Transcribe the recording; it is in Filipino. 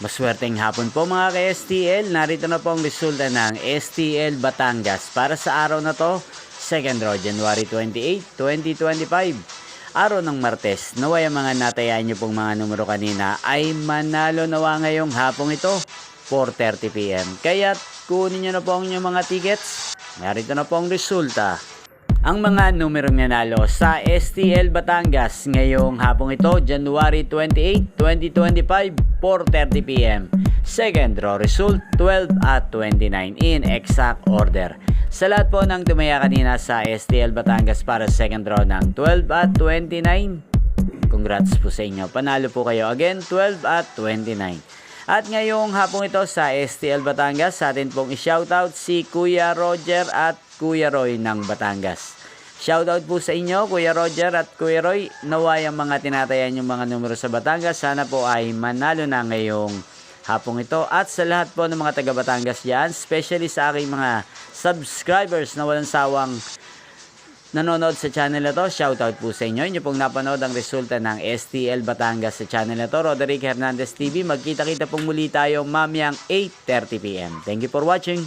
Maswerteng hapon po mga ka-STL. Narito na po ang resulta ng STL Batangas para sa araw na to, 2nd draw, January 28, 2025. Araw ng Martes. Naway ang mga natayaan nyo pong mga numero kanina ay manalo nawa ngayong hapong ito, 4:30 PM. Kaya kunin nyo na po ang inyong mga tickets. Narito na po ang resulta. Ang mga numerong nanalo sa STL Batangas ngayong hapong ito, January 28, 2025, 4:30 PM. Second draw result, 12 at 29 in exact order. Sa lahat po ng tumaya kanina sa STL Batangas para second draw ng 12 at 29, congrats po sa inyo. Panalo po kayo again, 12 at 29. At ngayong hapong ito sa STL Batangas, sa atin pong i-shoutout si Kuya Roger at Kuya Roy ng Batangas. Shoutout po sa inyo, Kuya Roger at Kuya Roy. Naway ang mga tinatayan yung mga numero sa Batangas, sana po ay manalo na ngayong hapong ito. At sa lahat po ng mga taga Batangas dyan, especially sa aking mga subscribers na walang sawang nanonood sa channel na to, shoutout po sa inyo. Inyo pong napanood ang resulta ng STL Batangas sa channel na to, Roderick Hernandez TV. Magkita-kita pong muli tayo mamayang 8:30 PM. Thank you for watching.